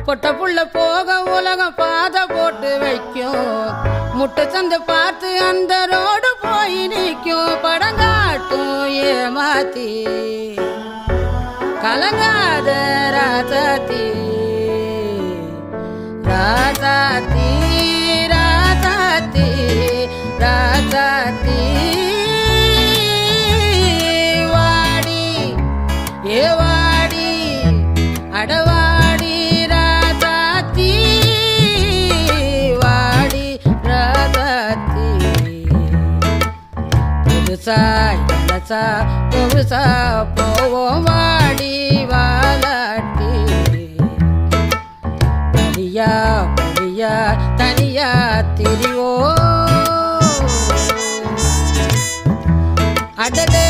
பொட்ட புள்ள போக உலகம் பாதை போட்டு வைக்கும். முட்டை சந்தை பார்த்து அந்த ரோடு போய் நிற்கும். படங்காட்டும் ஏமாத்தி கலங்காத ராசாத்தி ராசாத்தி ராசாத்தி ராசாத்தி வாடி ஏ வாடி அடவாடி ராசாத்தி வாடி ராசாத்தி புதுசா இலசா புதுசா போவோம் வாடி வாலாட்டி தனியா புரியா தனியா திரிவோ அடடே